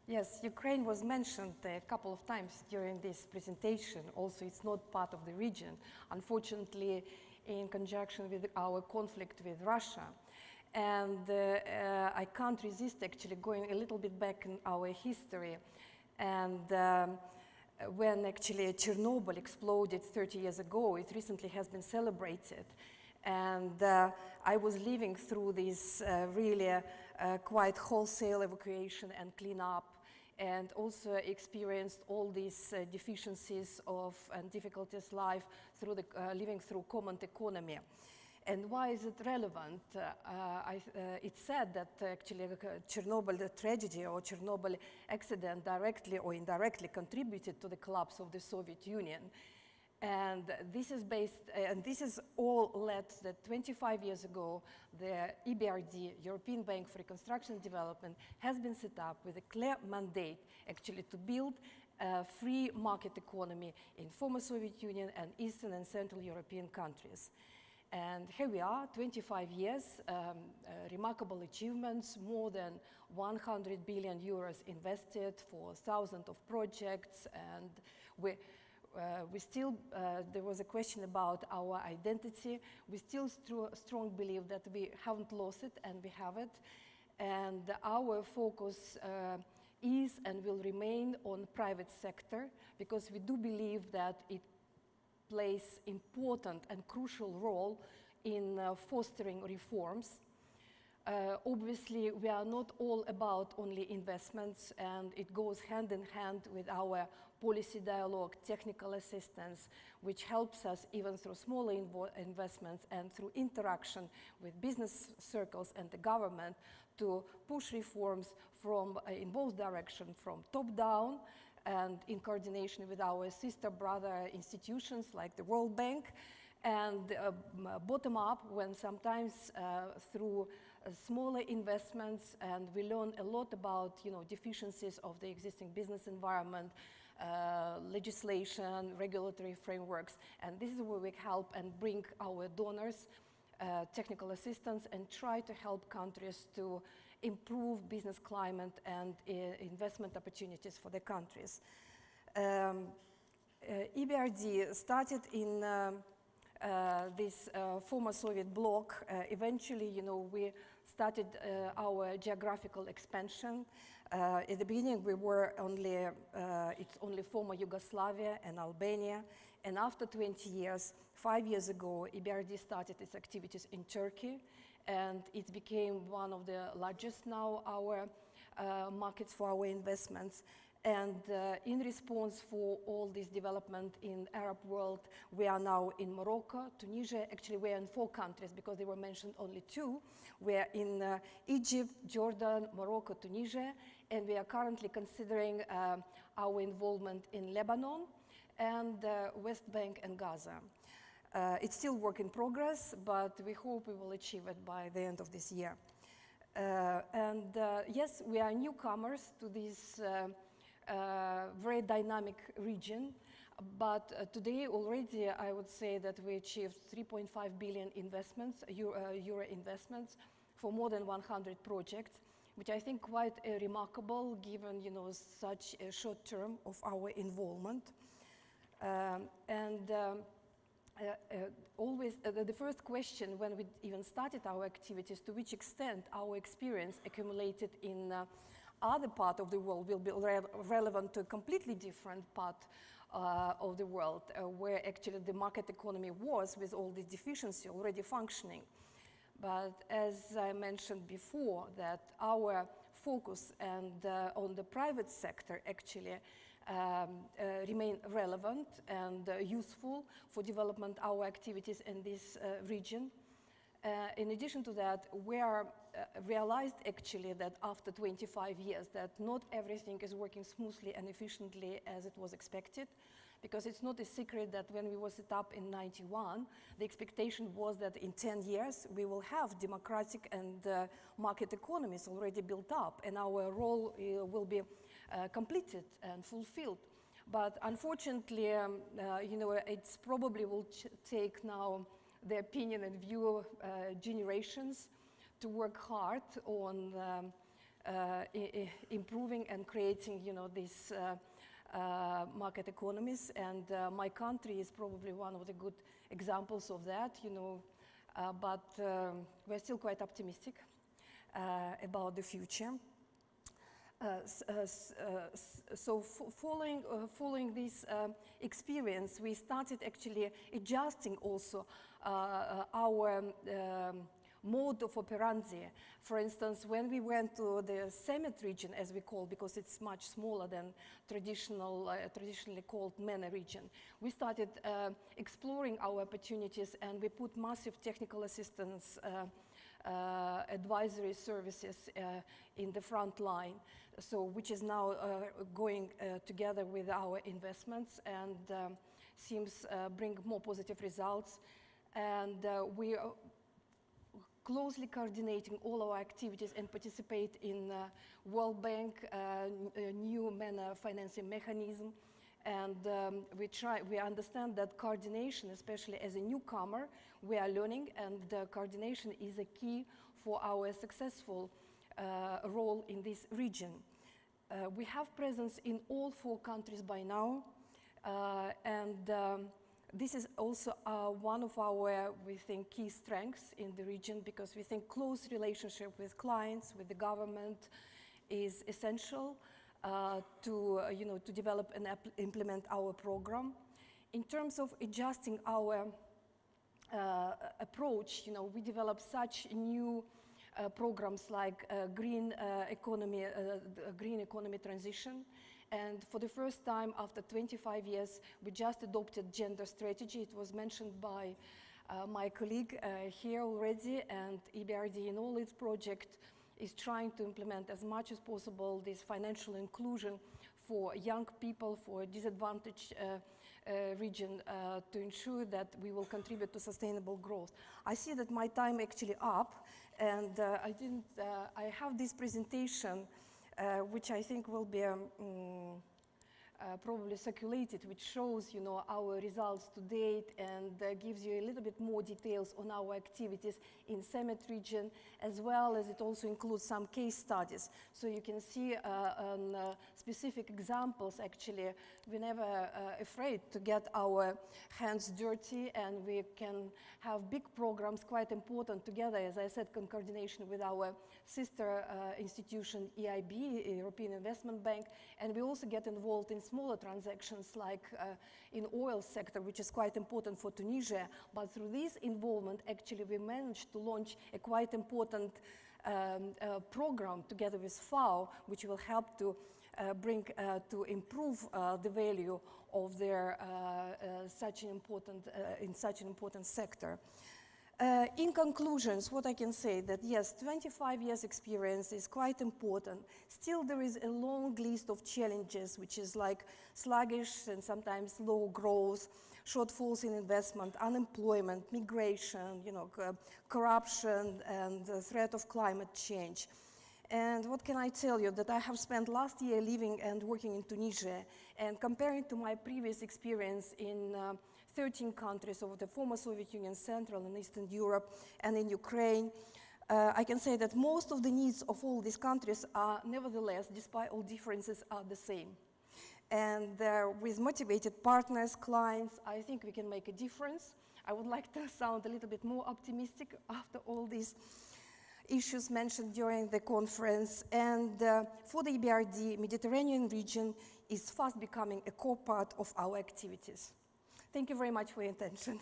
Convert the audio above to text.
Yes, Ukraine was mentioned a couple of times during this presentation. Also, it's not part of the region, unfortunately, in conjunction with our conflict with Russia. And I can't resist actually going a little bit back in our history. And when actually Chernobyl exploded 30 years ago, it recently has been celebrated. And I was living through this really quite wholesale evacuation and cleanup, and also experienced all these deficiencies of and difficulties life through the living through common economy. And why is it relevant? It's said that actually Chernobyl tragedy or Chernobyl accident directly or indirectly contributed to the collapse of the Soviet Union. And this is based, and this is all led that 25 years ago, the EBRD, European Bank for Reconstruction and Development, has been set up with a clear mandate actually to build a free market economy in former Soviet Union and Eastern and Central European countries. And here we are, 25 years, remarkable achievements, more than 100 billion euros invested for thousands of projects, and we still, there was a question about our identity. We still strong believe that we haven't lost it, and we have it. And our focus is and will remain on private sector, because we do believe that it plays important and crucial role in fostering reforms. Obviously, we are not all about only investments, and it goes hand in hand with our policy dialogue, technical assistance, which helps us even through smaller investments and through interaction with business circles and the government to push reforms from in both directions, from top down and in coordination with our sister brother institutions like the World Bank, and bottom up when sometimes through smaller investments, and we learn a lot about deficiencies of the existing business environment, legislation, regulatory frameworks, and this is where we help and bring our donors technical assistance and try to help countries to improve business climate and investment opportunities for the countries. EBRD started in this former Soviet bloc. Eventually, we started our geographical expansion. At the beginning, we were only, it's only former Yugoslavia and Albania. And after 20 years, 5 years ago, EBRD started its activities in Turkey, and it became one of the largest now our markets for our investments. And in response for all this development in Arab world, we are now in Morocco, Tunisia. Actually, we are in 4 countries because they were mentioned only 2. We are in Egypt, Jordan, Morocco, Tunisia, and we are currently considering our involvement in Lebanon and West Bank and Gaza. It's still work in progress, but we hope we will achieve it by the end of this year. Yes, we are newcomers to this very dynamic region, but today already I would say that we achieved 3.5 billion investments, euro investments for more than 100 projects, which I think quite remarkable given such a short term of our involvement. Always the first question when we even started our activities, to which extent our experience accumulated in other part of the world will be relevant to a completely different part of the world, where actually the market economy was, with all this deficiency, already functioning. But as I mentioned before, that our focus and on the private sector actually remain relevant and useful for development our activities in this region. In addition to that, we are realized actually that after 25 years that not everything is working smoothly and efficiently as it was expected, because it's not a secret that when we were set up in '91, the expectation was that in 10 years we will have democratic and market economies already built up, and our role will be completed and fulfilled. But unfortunately, it's probably will take now the opinion and view generations to work hard on improving and creating, these market economies. And my country is probably one of the good examples of that, but we're still quite optimistic about the future. So following this experience, we started actually adjusting also our mode of operandi. For instance, when we went to the Summit region, as we call, because it's much smaller than traditionally called MENA region, we started exploring our opportunities, and we put massive technical assistance advisory services in the front line, so which is now going together with our investments and seems bring more positive results. And we are closely coordinating all our activities and participate in World Bank new MENA financing mechanism. And we understand that coordination, especially as a newcomer, we are learning, and coordination is a key for our successful role in this region. We have presence in all 4 countries by now, and this is also one of our, we think, key strengths in the region, because we think close relationship with clients, with the government, is essential to develop and implement our program. In terms of adjusting our approach, we developed such new programs like green economy transition. And for the first time after 25 years, we just adopted gender strategy. It was mentioned by my colleague here already, and EBRD in all its projects is trying to implement as much as possible this financial inclusion for young people, for disadvantaged region, to ensure that we will contribute to sustainable growth. I see that my time actually up, and I have this presentation which I think will be probably circulated, which shows, our results to date, and gives you a little bit more details on our activities in Summit region, as well as it also includes some case studies. So you can see on specific examples, actually, we're never afraid to get our hands dirty, and we can have big programs, quite important together, as I said, in coordination with our sister institution, EIB, European Investment Bank, and we also get involved in smaller transactions like in oil sector, which is quite important for Tunisia. But through this involvement, actually, we managed to launch a quite important program together with FAO, which will help to to improve the value of their in such an important sector. In conclusions, what I can say that yes, 25 years experience is quite important. Still, there is a long list of challenges, which is like sluggish and sometimes low growth, shortfalls in investment, unemployment, migration, corruption, and the threat of climate change. And what can I tell you? That I have spent last year living and working in Tunisia, and comparing to my previous experience in 13 countries of the former Soviet Union, Central and Eastern Europe, and in Ukraine, I can say that most of the needs of all these countries are, nevertheless, despite all differences, are the same. And with motivated partners, clients, I think we can make a difference. I would like to sound a little bit more optimistic after all these issues mentioned during the conference. And for the EBRD, Mediterranean region is fast becoming a core part of our activities. Thank you very much for your attention.